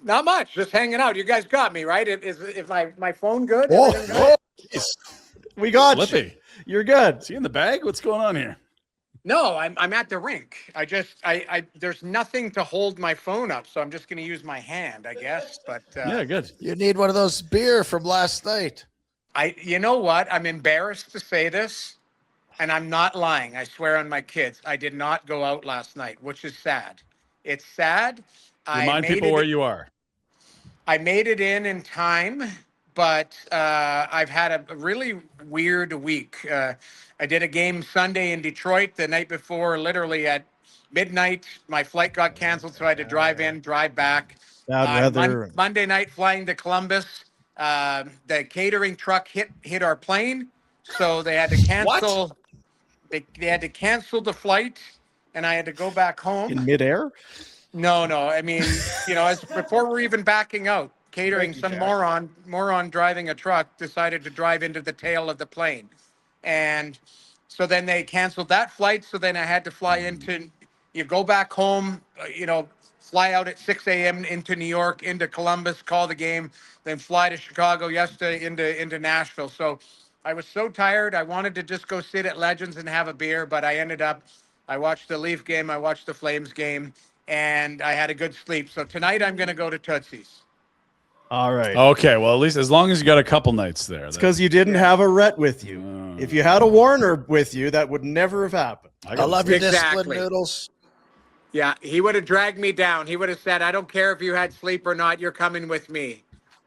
Not much. Just hanging out. You guys got me, right? Is my phone good? Oh, we got Flippy. you. You're good. Is he in the bag? What's going on here? No, I'm at the rink. I there's nothing to hold my phone up, so I'm just going to use my hand, I guess. But Yeah, good. You need one of those beer from last night. You know what? I'm embarrassed to say this, and I'm not lying. I swear on my kids. I did not go out last night, which is sad. It's sad. Remind people where you are. I made it in time, but I've had a really weird week. I did a game Sunday in Detroit the night before, literally at midnight. My flight got canceled, so I had to drive in, drive back. Bad weather. Monday night flying to Columbus. The catering truck hit our plane, so they had to cancel. They had to cancel the flight, and I had to go back home. In midair? No. I mean, as before we're even backing out, catering, some moron driving a truck decided to drive into the tail of the plane. And so then they canceled that flight. So then I had to fly you go back home, fly out at 6 a.m. into New York, into Columbus, call the game, then fly to Chicago yesterday into Nashville. So I was so tired. I wanted to just go sit at Legends and have a beer, but I watched the Leaf game, I watched the Flames game, and I had a good sleep. So tonight I'm going to go to Tootsie's. All right. Okay, well, at least as long as you got a couple nights there. It's because you didn't have a Rhett with you. If you had a Warner with you, that would never have happened. I love your discipline, Noodles. Yeah, he would have dragged me down. He would have said, I don't care if you had sleep or not, you're coming with me.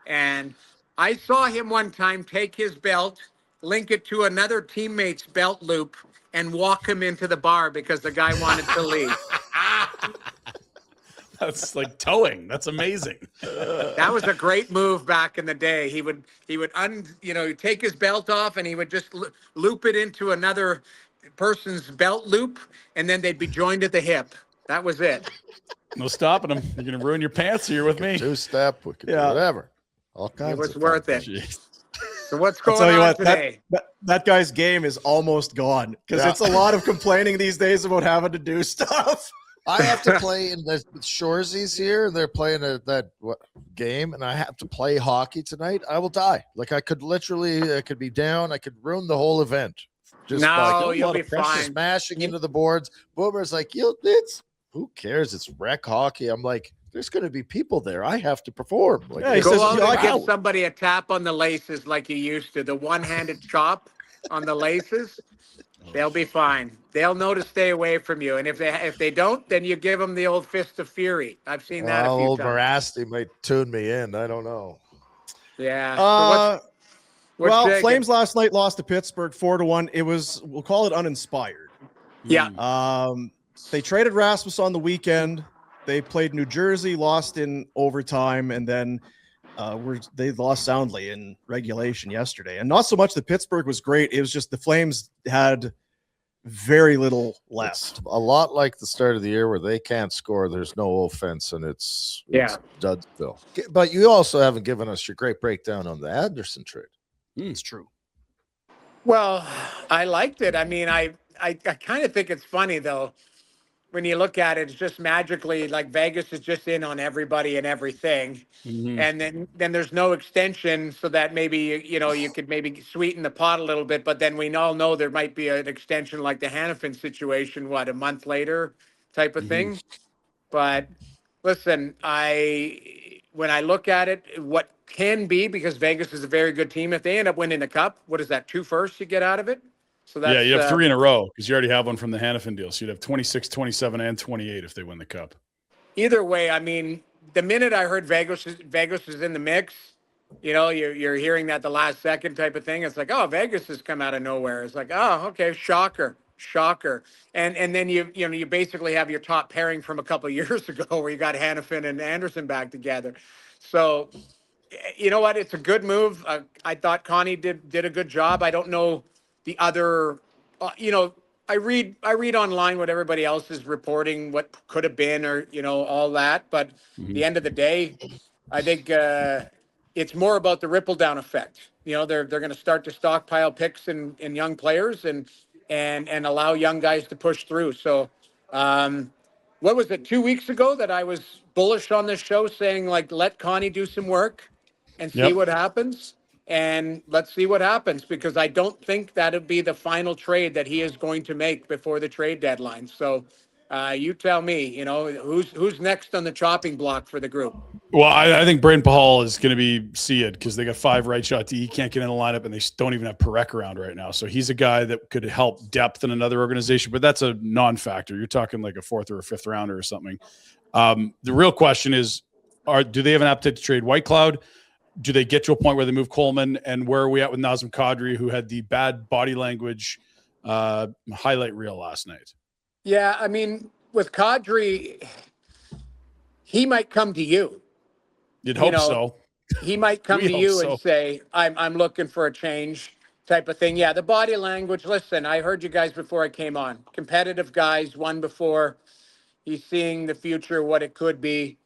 And I saw him one time take his belt, link it to another teammate's belt loop, and walk him into the bar because the guy wanted to leave. That's like towing. That's amazing. That was a great move back in the day. He would take his belt off and he would just loop it into another person's belt loop, and then they'd be joined at the hip. That was it. No stopping him. You're going to ruin your pants here with me. Two-step, we could do whatever. All kinds. It was of worth fun. it. So what's going on today? That guy's game is almost gone because it's a lot of complaining these days about having to do stuff. I have to play in the Shoresies here. They're playing that game, and I have to play hockey tonight. I will die. Like I could be down. I could ruin the whole event. Just you'll be fine. Smashing into the boards. Boomer's like, who cares? It's rec hockey. I'm like, there's going to be people there. I have to perform. Like, go out and give somebody a tap on the laces like you used to. The one-handed chop on the laces. They'll be fine. They'll know to stay away from you. And if they don't, then you give them the old fist of fury. I've seen that a few old times. Marasti might tune me in. I don't know. Yeah. Flames last night lost to Pittsburgh 4-1. It was, we'll call it uninspired. Yeah. They traded Rasmus on the weekend. They played New Jersey, lost in overtime, and then they lost soundly in regulation yesterday. And not so much that Pittsburgh was great. It was just the Flames had very little left. It's a lot like the start of the year where they can't score. There's no offense, and it's Dudsville. But you also haven't given us your great breakdown on the Andersson trade. It's true. Well, I liked it. I mean, I kind of think it's funny, though. When you look at it, it's just magically like Vegas is just in on everybody and everything. Mm-hmm. And then there's no extension so that maybe, you could maybe sweeten the pot a little bit. But then we all know there might be an extension like the Hanifin situation, a month later type of thing. But listen, when I look at it, what can be, because Vegas is a very good team, if they end up winning the cup, what is that, 2 firsts you get out of it? So that's, you have 3 in a row because you already have one from the Hanifin deal. So you'd have 26, 27, and 28 if they win the cup. Either way, I mean, the minute I heard Vegas is in the mix, you're hearing that the last second type of thing. It's like, oh, Vegas has come out of nowhere. It's like, oh, okay, shocker. And then you basically have your top pairing from a couple of years ago where you got Hanifin and Andersson back together. So, you know what? It's a good move. I thought Connie did a good job. I don't know the other, I read online what everybody else is reporting, what could have been, or all that. But at the end of the day, I think it's more about the ripple down effect. They're going to start to stockpile picks in young players and allow young guys to push through. So what was it, 2 weeks ago that I was bullish on this show saying, like, let Connie do some work and see Yep. what happens. And let's see what happens, because I don't think that'll be the final trade that he is going to make before the trade deadline. So you tell me, who's next on the chopping block for the group? Well, I think Braden Pahal is going to be seated because they got 5 right shot D. He can't get in the lineup, and they don't even have Perek around right now. So he's a guy that could help depth in another organization, but that's a non-factor. You're talking like a 4th or a 5th rounder or something. The real question is, do they have an appetite to trade Whitecloud? Do they get to a point where they move Coleman? And where are we at with Nazem Kadri, who had the bad body language highlight reel last night? Yeah, I mean, with Kadri, he might come to you. You'd hope so. He might come to you and say, I'm looking for a change type of thing. Yeah, the body language. Listen, I heard you guys before I came on. Competitive guys, won before. He's seeing the future, what it could be.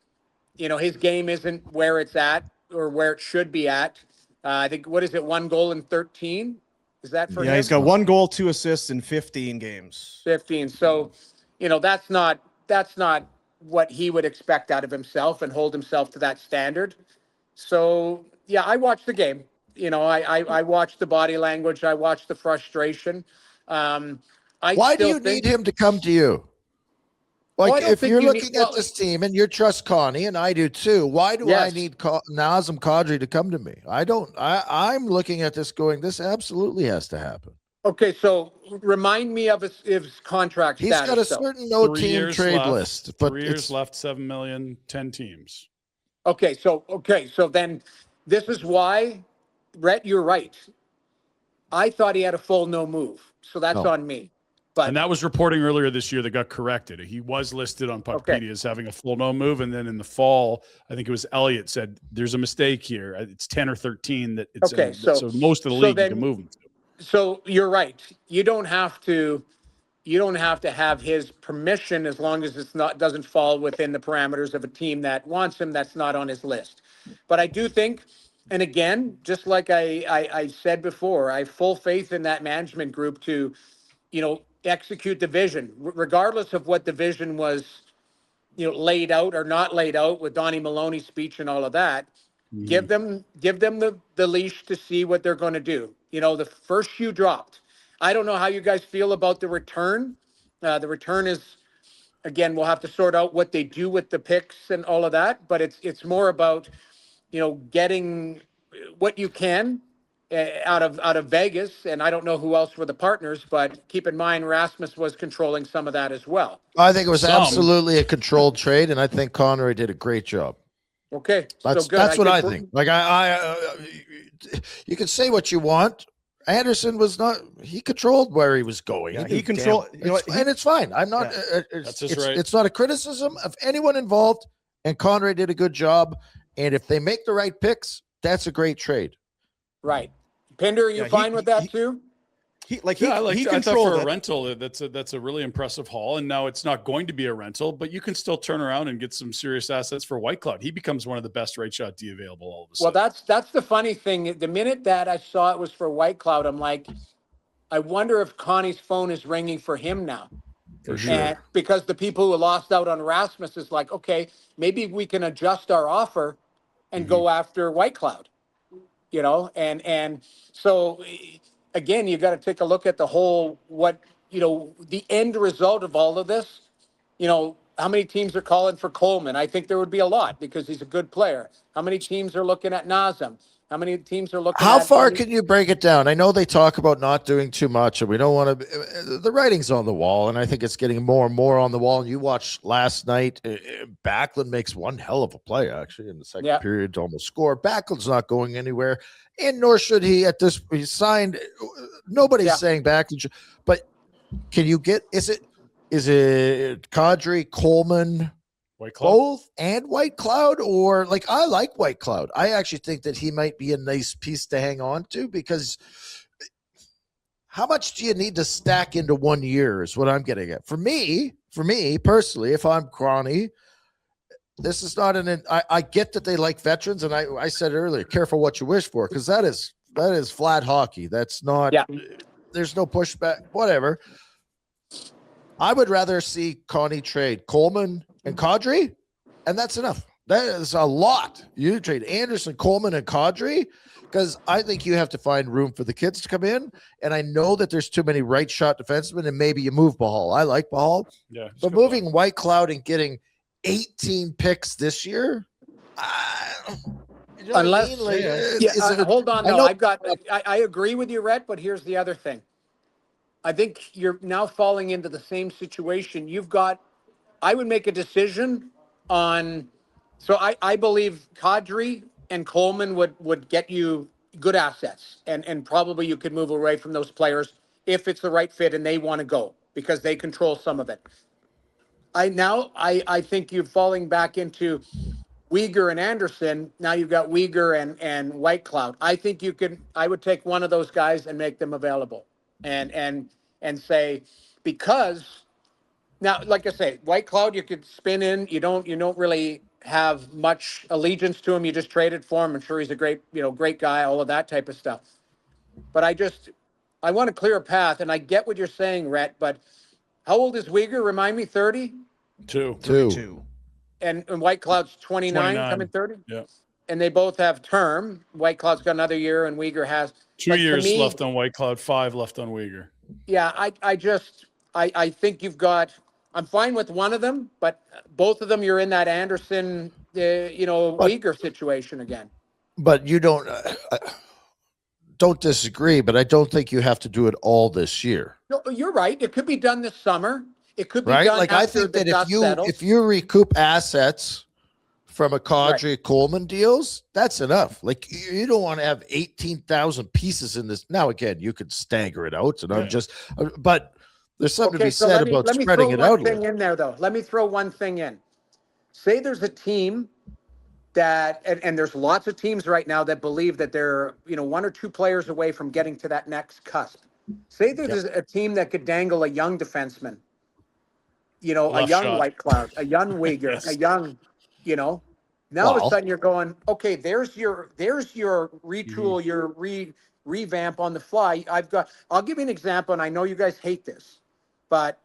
His game isn't where it's at or where it should be at. I think, what is it, 1 goal in 13? Is that for him? Yeah, he's got 1 goal, 2 assists in 15 games. 15. So, that's not what he would expect out of himself and hold himself to that standard. So, yeah, I watched the game. I watched the body language. I watched the frustration. Why do you need him to come to you? Like, if you're looking at this team and you trust Connie, and I do too, why do I need Nazem Kadri to come to me? I'm looking at this going, this absolutely has to happen. Okay, so remind me of his contract status. He's got a certain no-team trade list. But 3 years left, 7 million, 10 teams. Okay, so then this is why, Rhett, you're right. I thought he had a full no move, so that's on me. And that was reporting earlier this year that got corrected. He was listed on Puckpedia as having a full no move, and then in the fall, I think it was Elliott said, there's a mistake here. It's 10 or 13 that it's so most of the league you can move him to. So you're right. You don't have to have his permission as long as doesn't fall within the parameters of a team that wants him that's not on his list. But I do think, and again, just like I said before, I have full faith in that management group to, execute the vision, regardless of what the vision was, laid out or not laid out with Donnie Maloney's speech and all of that. Give them the leash to see what they're going to do. The first shoe dropped. I don't know how you guys feel about the return. The return is, again, we'll have to sort out what they do with the picks and all of that, but it's more about, getting what you can out of Vegas. And I don't know who else were the partners, but keep in mind, Rasmus was controlling some of that as well. I think it was absolutely a controlled trade, and I think Connery did a great job. Okay, that's what I think. Like you can say what you want. Andersson was not. He controlled where he was going. Yeah, he controlled, and it's fine. I'm not. It's not a criticism of anyone involved. And Connery did a good job. And if they make the right picks, that's a great trade. Right. Pinder, are you fine with that too? I thought for a rental, that's a really impressive haul. And now it's not going to be a rental, but you can still turn around and get some serious assets for Whitecloud. He becomes one of the best right shot D available all of a sudden. Well, that's the funny thing. The minute that I saw it was for Whitecloud, I'm like, I wonder if Connie's phone is ringing for him now. For sure. And because the people who lost out on Rasmus is like, okay, maybe we can adjust our offer and go after Whitecloud, and so again, you got to take a look at the whole, the end result of all of this. How many teams are calling for Coleman? I think there would be a lot because he's a good player. How many teams are looking at Nazem? How many teams are looking How far can you break it down? I know they talk about not doing too much, and we don't want to. The writing's on the wall, and I think it's getting more and more on the wall. And you watched last night, Backlund makes one hell of a play, actually, in the second period to almost score. Backlund's not going anywhere, and nor should he at this. He's signed. Nobody's saying Backlund, but can you get? Is it Kadri, Coleman? Both and Whitecloud, or like I like Whitecloud. I actually think that he might be a nice piece to hang on to because how much do you need to stack into 1 year is what I'm getting at. For me personally, if I'm Crony, this is not I get that they like veterans, and I said earlier, careful what you wish for, because that is flat hockey. That's not there's no pushback, whatever. I would rather see Connie trade Coleman and Kadri, and that's enough. That is a lot. You trade Andersson, Coleman, and Kadri, because I think you have to find room for the kids to come in. And I know that there's too many right shot defensemen, and maybe you move Bahal. I like Bahal. Yeah. But moving Whitecloud and getting 18 picks this year, you know Unless, what I mean? hold on. I No, know- I agree with you, Rhett, but here's the other thing. I think you're now falling into the same situation. I would make a decision on, so I believe Kadri and Coleman would get you good assets, and probably you could move away from those players if it's the right fit and they want to go because they control some of it. I think you're falling back into Weegar and Andersson. Now you've got Weegar and Whitecloud. I think I would take one of those guys and make them available and say, because now, like I say, Whitecloud, you could spin in. You don't really have much allegiance to him. You just traded for him. I'm sure he's a great guy, all of that type of stuff. But I want to clear a path, and I get what you're saying, Rhett, but how old is Weegar? Remind me, 30? Two. And Whitecloud's 29, 29. coming 30? Yeah. And they both have term. Whitecloud's got another year, and Weegar has 2 years left on Whitecloud, 5 left on Weegar. Yeah, I think you've got. I'm fine with one of them, but both of them, you're in that Andersson, Weegar situation again. But you don't disagree, but I don't think you have to do it all this year. No, you're right. It could be done this summer. It could be Right? done Like I after think the that dust settles. if you recoup assets from a Kadri Coleman deals, that's enough. Like you don't want to have 18,000 pieces in this. Now again, you could stagger it out, and I'm just, but there's something to be said about spreading it out. Let me throw one thing in there, though. Let me throw one thing in. Say there's a team that, and there's lots of teams right now that believe that they're, one or two players away from getting to that next cusp. Say there's a team that could dangle a young defenseman, a young Whitecloud, a young Weegar, Yes. a young, now all of a sudden you're going, okay, there's your retool, your revamp on the fly. I'll give you an example, and I know you guys hate this, but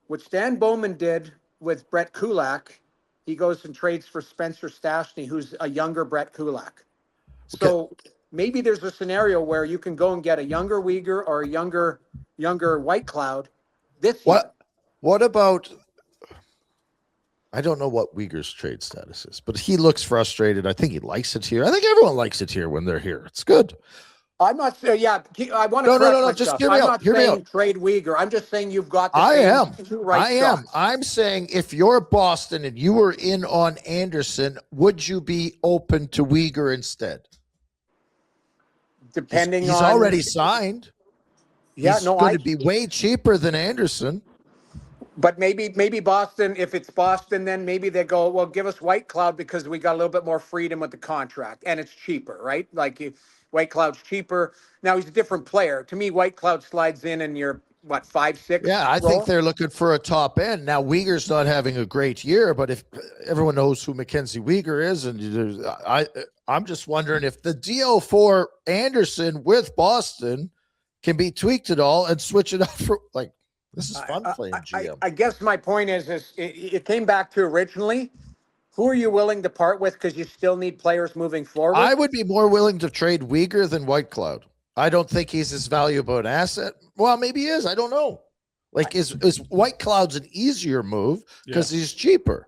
what Stan Bowman did with Brett Kulak, he goes and trades for Spencer Stastny, who's a younger Brett Kulak. So maybe there's a scenario where you can go and get a younger Weegar or a younger Whitecloud this year. What about, I don't know what Weegar's trade status is, but he looks frustrated. I think he likes it here. I think everyone likes it here when they're here. It's good. I'm not saying, I want to correct myself. Just hear me out. I'm not saying trade Weegar. I'm just saying you've got the two right shots. I'm saying if you're Boston and you were in on Andersson, would you be open to Weegar instead? Depending he's on. He's already signed. Yeah, he's going to be way cheaper than Andersson. But maybe Boston, if it's Boston, then maybe they go, well, give us Whitecloud because we got a little bit more freedom with the contract and it's cheaper, right? Like Whitecloud's cheaper. Now he's a different player. To me, Whitecloud slides in and you're, 5'6"? Yeah, I think they're looking for a top end. Now, Weegar's not having a great year, but if everyone knows who Mackenzie Weegar is, and I'm just wondering if the deal for Andersson with Boston can be tweaked at all and switch it up for, like, this is fun playing GM. I guess my point is it came back to originally, who are you willing to part with because you still need players moving forward? I would be more willing to trade Weegar than Whitecloud. I don't think he's as valuable an asset. Well, maybe he is. I don't know. Like, is Whitecloud's an easier move because he's cheaper?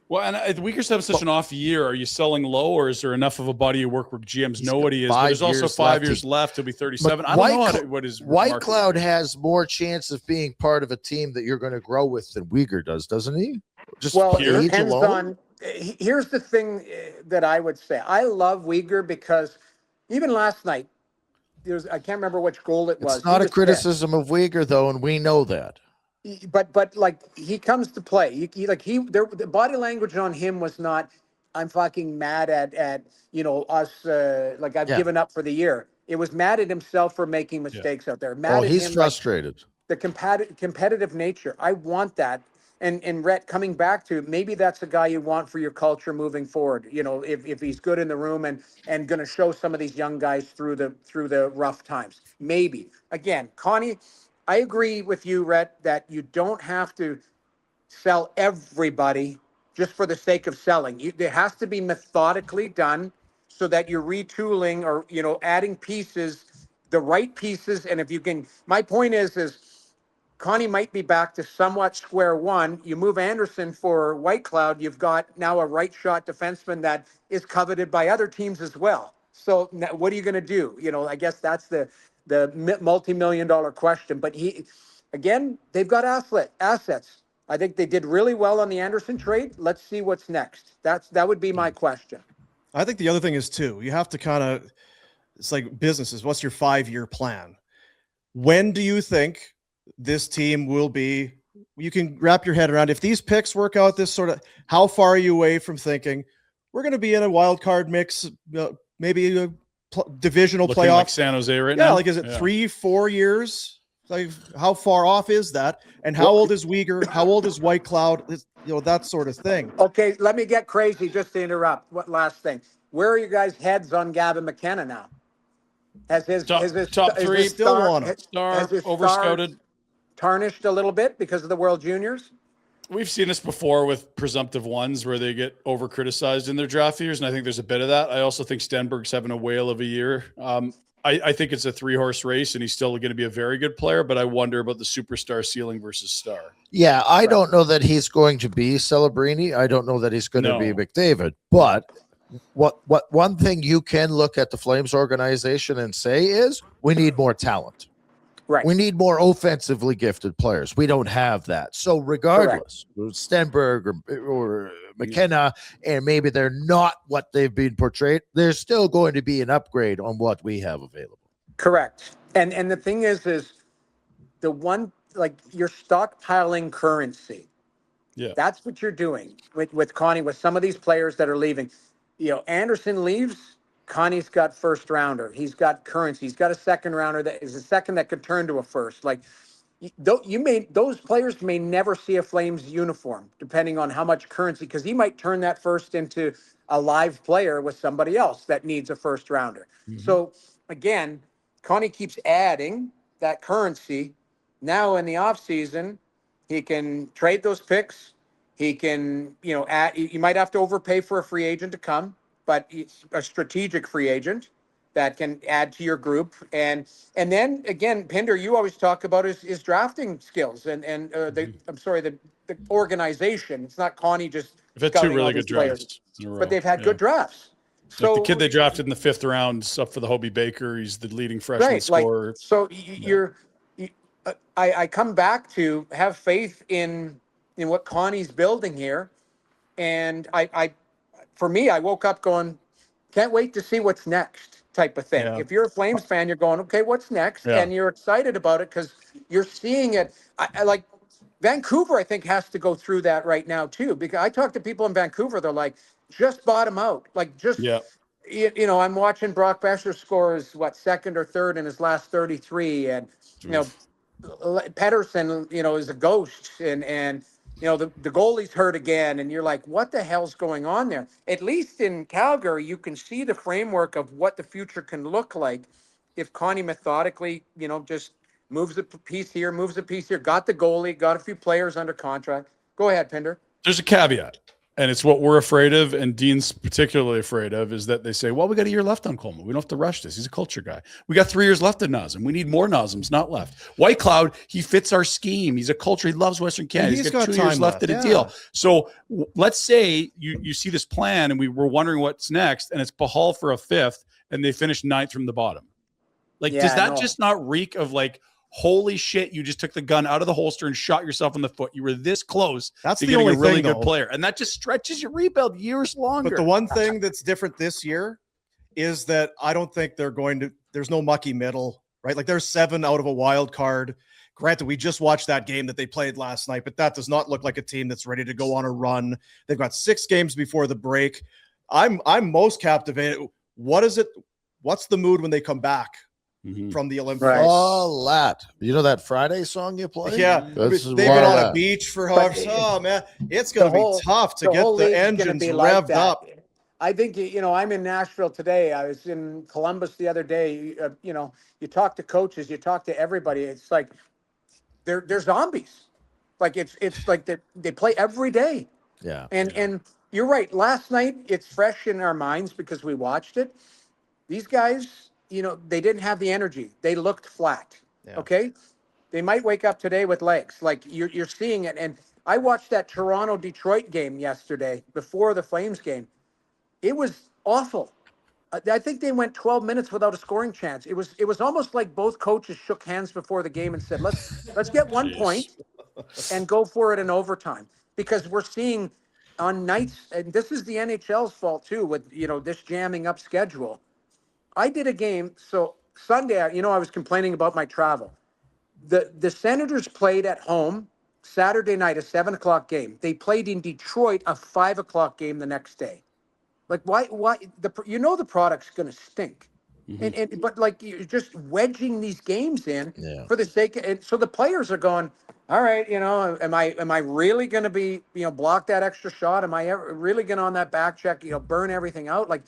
Well, and Weegar's having such an off year. Are you selling low, or is there enough of a body of work where GMs know what he is? But there's also 5 years left. He'll be 37. I don't know what his Whitecloud has more chance of being part of a team that you're going to grow with than Weegar does, doesn't he? It depends on. Here's the thing that I would say. I love Weegar because even last night, I can't remember which goal it was. It's not a criticism of Weegar, though, and we know that. But like he comes to play. The body language on him was not, I'm fucking mad at us. I've given up for the year. It was mad at himself for making mistakes out there. Mad at he's him, frustrated. The competitive nature. I want that. And Rhett, coming back to, maybe that's the guy you want for your culture moving forward. If he's good in the room and going to show some of these young guys through the rough times. Maybe. Again, Connie, I agree with you, Rhett, that you don't have to sell everybody just for the sake of selling. There has to be methodically done so that you're retooling or, adding pieces, the right pieces. And if you can, my point is Connie might be back to somewhat square one. You move Andersson for Whitecloud, you've got now a right shot defenseman that is coveted by other teams as well. So what are you going to do? I guess that's the multi-million-dollar question. But they've got assets. I think they did really well on the Andersson trade. Let's see what's next. That would be my question. I think the other thing is too, you have to it's like businesses. What's your 5-year plan? When do you think this team will be, you can wrap your head around, if these picks work out this sort of, how far are you away from thinking we're going to be in a wild card mix, maybe a divisional Looking playoff? like San Jose right now? Yeah, like is it 3-4 years? Like how far off is that? And how old is Weegar? How old is Whitecloud? That sort of thing. Okay, let me get crazy just to interrupt. What last thing? Where are you guys' heads on Gavin McKenna now? Has his top three still on him. Star overscouted, tarnished a little bit because of the World Juniors? We've seen this before with presumptive ones where they get over criticized in their draft years, and I think there's a bit of that. I also think Stenberg's having a whale of a year. I think it's a 3-horse race, and he's still going to be a very good player, but I wonder about the superstar ceiling versus star. Yeah, I don't know that he's going to be Celebrini. I don't know that he's going to be McDavid, but what one thing you can look at the Flames organization and say is we need more talent. Right. We need more offensively gifted players. We don't have that. So regardless, Stenberg or McKenna, and maybe they're not what they've been portrayed, there's still going to be an upgrade on what we have available. Correct. And the thing is the one, like, you're stockpiling currency. Yeah. That's what you're doing with Connie, with some of these players that are leaving. Andersson leaves. Connie's got first rounder. He's got currency. He's got a second rounder that is a second that could turn to a first. Like, those players may never see a Flames uniform, depending on how much currency, because he might turn that first into a live player with somebody else that needs a first rounder. Mm-hmm. So again, Connie keeps adding that currency. Now in the offseason, he can trade those picks. He can, add. You might have to overpay for a free agent to come, but it's a strategic free agent that can add to your group. And then again, Pinder, you always talk about his drafting skills and the organization. It's not Connie just. They've had 2 really good drafts in a row, but they've had good drafts. So like the kid they drafted in the 5th round is up for the Hobie Baker. He's the leading freshman scorer. I come back to have faith in what Connie's building here. And for me, I woke up going, can't wait to see what's next type of thing. Yeah. If you're a Flames fan, you're going, okay, what's next? Yeah. And you're excited about it because you're seeing it. I like Vancouver, I think, has to go through that right now too, because I talk to people in Vancouver, they're like, just bottom out. Like, just, I'm watching Brock Besser scores, second or third in his last 33. And, Pettersson, is a ghost and the goalie's hurt again, and you're like, what the hell's going on there? At least in Calgary, you can see the framework of what the future can look like if Connie methodically, just moves a piece here, got the goalie, got a few players under contract. Go ahead, Pinder. There's a caveat, and it's what we're afraid of, and Dean's particularly afraid of, is that they say, well, we got a year left on Coleman. We don't have to rush this. He's a culture guy. We got 3 years left in Nazem. We need more Nazems, not left. Whitecloud, he fits our scheme. He's a culture. He loves Western Canada. He's got 2 years left in a deal. So let's say you see this plan, and we were wondering what's next, and it's Pahal for a 5th, and they finish 9th from the bottom. Like, does that just not reek of like, holy shit, you just took the gun out of the holster and shot yourself in the foot. You were this close to getting a really good player. And that just stretches your rebuild years longer. But the one thing that's different this year is that I don't think there's no mucky middle, right? Like, there's 7 out of a wild card. Granted, we just watched that game that they played last night, but that does not look like a team that's ready to go on a run. They've got 6 games before the break. I'm most captivated. What's the mood when they come back? Mm-hmm. From the Olympics. Right. Oh, that. You know that Friday song you play? Yeah. They've been on a beach for oh, man. It's going to be tough to get the engines revved up. I think, I'm in Nashville today. I was in Columbus the other day. You talk to coaches, you talk to everybody. It's like they're zombies. Like it's like they play every day. Yeah. And you're right. Last night, it's fresh in our minds because we watched it. These guys, they didn't have the energy. They looked flat. Yeah. Okay, they might wake up today with legs. Like you're seeing it. And I watched that Toronto Detroit game yesterday before the Flames game. It was awful. I think they went 12 minutes without a scoring chance. It was almost like both coaches shook hands before the game and said, "Let's get 1 point and go for it in overtime," because we're seeing on nights, and this is the NHL's fault too, with this jamming up schedule. I did a game, so Sunday, I was complaining about my travel. The Senators played at home Saturday night, a 7:00 game. They played in Detroit, a 5:00 game the next day. Like why the product's going to stink. But like you're just wedging these games in for the sake of, and so the players are going, all right, am I really going to be, block that extra shot? Am I really going to on that back check, burn everything out? Like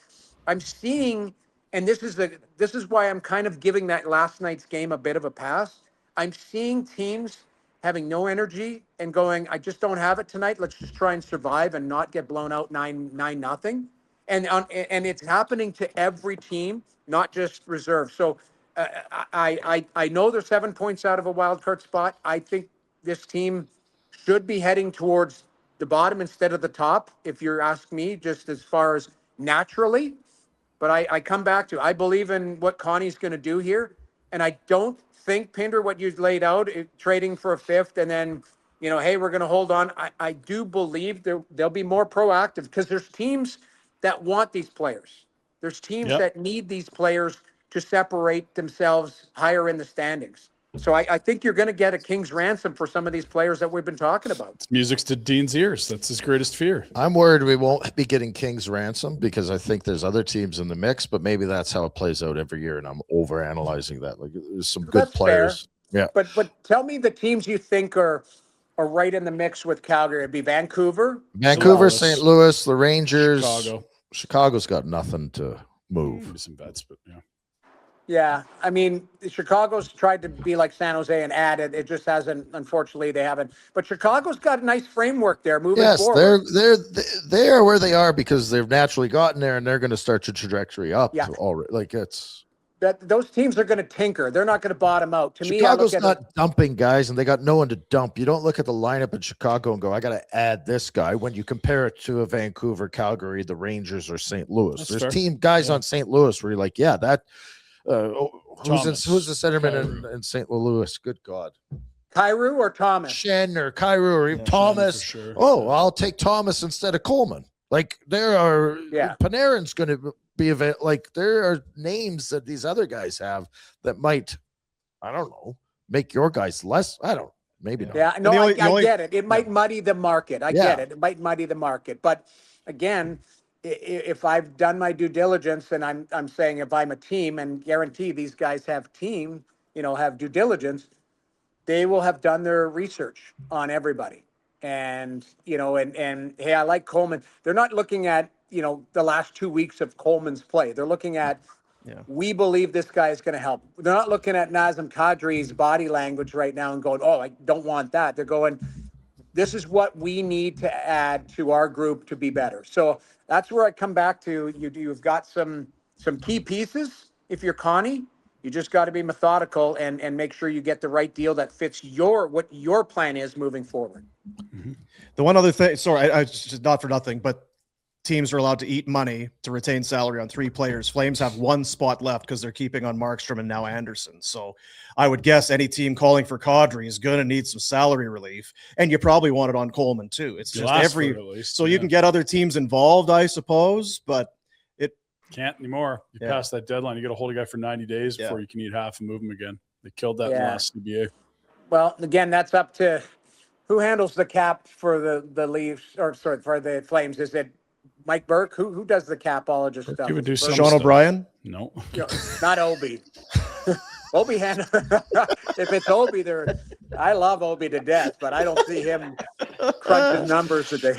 I'm seeing, and this is why I'm kind of giving that last night's game a bit of a pass. I'm seeing teams having no energy and going, I just don't have it tonight. Let's just try and survive and not get blown out 9-0. And it's happening to every team, not just reserve. So I know they're 7 points out of a wild card spot. I think this team should be heading towards the bottom instead of the top, if you're asking me, just as far as naturally. But I come back to, I believe in what Connie's going to do here. And I don't think, Pinder, what you laid out, trading for a fifth and then, hey, we're going to hold on. I do believe they'll be more proactive because there's teams that want these players. There's teams that need these players to separate themselves higher in the standings. So I think you're going to get a king's ransom for some of these players that we've been talking about. It's music's to Dean's ears. That's his greatest fear. I'm worried we won't be getting king's ransom because I think there's other teams in the mix, but maybe that's how it plays out every year, and I'm overanalyzing that. Like there's some good That's players. Fair. Yeah. But tell me the teams you think are right in the mix with Calgary. It'd be Vancouver, St. Louis, the Rangers, Chicago. Chicago's got nothing to move. Maybe some bets, but yeah. Yeah, I mean, Chicago's tried to be like San Jose and add it. It just hasn't. Unfortunately, they haven't. But Chicago's got a nice framework there moving forward. They are where they are because they've naturally gotten there, and they're going to start your trajectory up. Yeah. Already, like it's that those teams are going to tinker. They're not going to bottom out. To Chicago's me, I look at not dumping guys, and they got no one to dump. You don't look at the lineup in Chicago and go, "I got to add this guy." When you compare it to a Vancouver, Calgary, the Rangers, or St. Louis, That's there's fair. team guys on St. Louis where you're like, "Yeah, that." Who's the centerman in St. Louis? Good God. Kyrou or Thomas? Shen or Kyrou or even Thomas. Sure. Oh, I'll take Thomas instead of Coleman. Like there are Panarin's going to be like there are names that these other guys have that might, I don't know, make your guys less. I don't. Maybe not. Yeah, no, I get it. It might muddy the market. I get it. It might muddy the market. But again, if I've done my due diligence and I'm saying if I'm a team and guarantee these guys have have due diligence, they will have done their research on everybody. And, and hey, I like Coleman. They're not looking at, the last 2 weeks of Coleman's play. They're looking at, we believe this guy is going to help. They're not looking at Nazem Kadri's body language right now and going, oh, I don't want that. They're going, this is what we need to add to our group to be better. So that's where I come back to. You've got some key pieces. If you're Connie, you just got to be methodical and make sure you get the right deal that fits what your plan is moving forward. Mm-hmm. The one other thing, sorry, I just not for nothing, but teams are allowed to eat money to retain salary on 3 players. Flames have 1 spot left because they're keeping on Markstrom and now Andersson. So I would guess any team calling for Kadri is going to need some salary relief, and you probably want it on Coleman too. It's just you can get other teams involved, I suppose, but it can't anymore. You pass that deadline, you got to hold a guy for 90 days before you can eat half and move him again. They killed that in the last CBA. Well, again, that's up to who handles the cap for the Leafs, or sorry, for the Flames. Is it Mike Burke? Who does the capologist stuff? Do Sean O'Brien? No. Not Obi. Obi if it's Obi, I love Obi to death, but I don't see him crunching numbers today.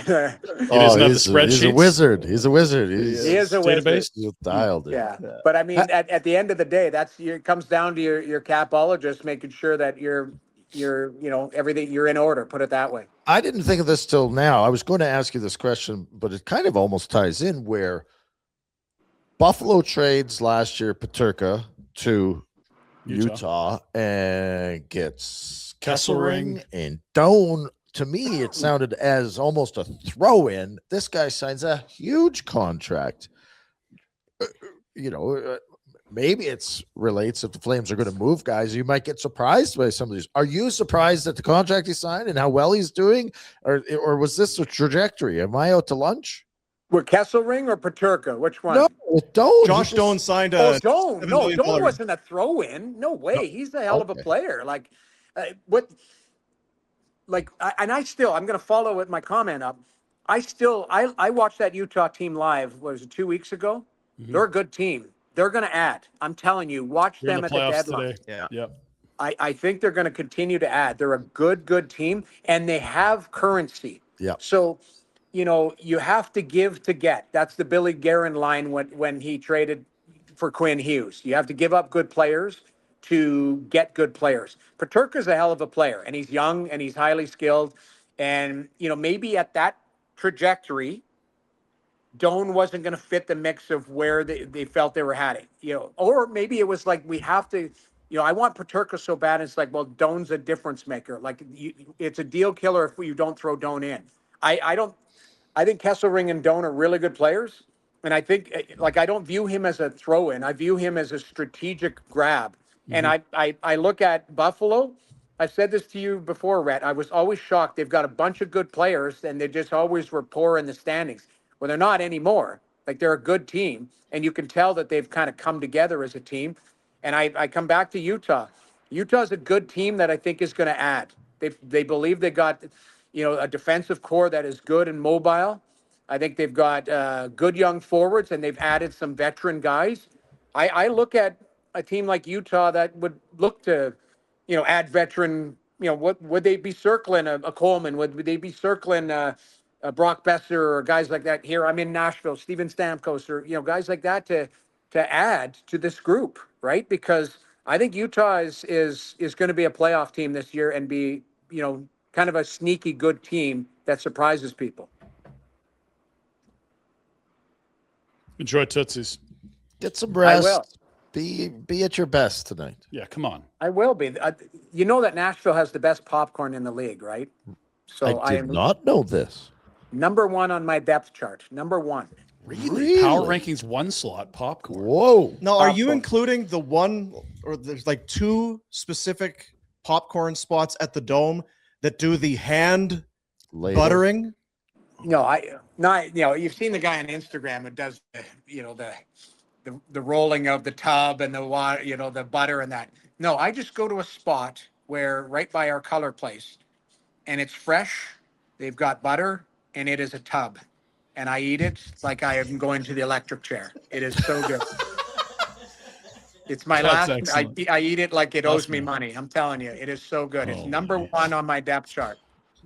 He's a wizard. He's a wizard. He is a wizard. He's dialed it. Yeah. But I mean, at the end of the day, it comes down to your capologist making sure that you're everything, you're in order. Put it that way. I didn't think of this till now. I was going to ask you this question, but it kind of almost ties in where Buffalo trades last year Peterka to Utah and gets Kesselring and Doan. To me, it sounded as almost a throw-in. This guy signs a huge contract. Maybe it's relates if the Flames are going to move guys. You might get surprised by some of these. Are you surprised at the contract he signed and how well he's doing, or was this a trajectory? Am I out to lunch? With Kesselring or Peterka? Which one? No, Doan. Josh Doan signed Oh, a Doan. $7 No, million Doan wasn't a throw-in. No way. He's a hell of a player. Like, I'm going to follow with my comment up. I watched that Utah team live, was it 2 weeks ago? Mm-hmm. They're a good team. They're going to add. I'm telling you, watch them at the deadline. Today. Yeah. Yep. I think they're going to continue to add. They're a good team, and they have currency. Yeah. So, you have to give to get. That's the Billy Guerin line when he traded for Quinn Hughes. You have to give up good players to get good players. Peterka's a hell of a player, and he's young and he's highly skilled. And, maybe at that trajectory, Doan wasn't going to fit the mix of where they felt they were heading, or maybe it was like, we have to, I want Peterka so bad. It's like, well, Doan's a difference maker. Like, it's a deal killer if you don't throw Doan in. I think Kesselring and Doan are really good players. And I think, I don't view him as a throw-in. I view him as a strategic grab. Mm-hmm. And I look at Buffalo. I said this to you before, Rhett. I was always shocked. They've got a bunch of good players, and they just always were poor in the standings. Well, they're not anymore. Like, they're a good team, and you can tell that they've kind of come together as a team. And I come back to Utah. Utah's a good team that I think is going to add. They believe they got, a defensive core that is good and mobile. I think they've got good young forwards, and they've added some veteran guys. I look at a team like Utah that would look to, add veteran. What would they be circling a Coleman? Would they be circling Brock Besser or guys like that here? I'm in Nashville, Steven Stamkos, or guys like that to add to this group, right? Because I think Utah is going to be a playoff team this year and be kind of a sneaky good team that surprises people. Enjoy Tootsies. Get some rest. I will. Be at your best tonight. Yeah, come on. I will be. You know that Nashville has the best popcorn in the league, right? So I did not know this. Number one on my depth chart. Number one. Really? Power rankings 1 slot popcorn. Whoa. Now, are you including the one, or there's like 2 specific popcorn spots at the Dome that do the hand buttering? No, you've seen the guy on Instagram that does, the rolling of the tub and the water, the butter and that. No, I just go to a spot where right by our color place, and it's fresh. They've got butter, and it is a tub, and I eat it like I am going to the electric chair. It is so good. It's my That's last. excellent. I eat it like it owes me money. I'm telling you, it is so good. It's number one on my depth chart.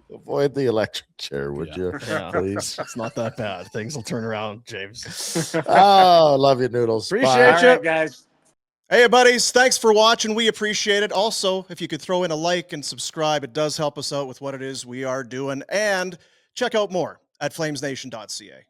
Avoid the electric chair, would you? Yeah. Please. It's not that bad. Things will turn around, James. Oh, love you, Noodles. Appreciate All you. right, guys. Hey, buddies. Thanks for watching. We appreciate it. Also, if you could throw in a like and subscribe, it does help us out with what it is we are doing. And check out more at flamesnation.ca.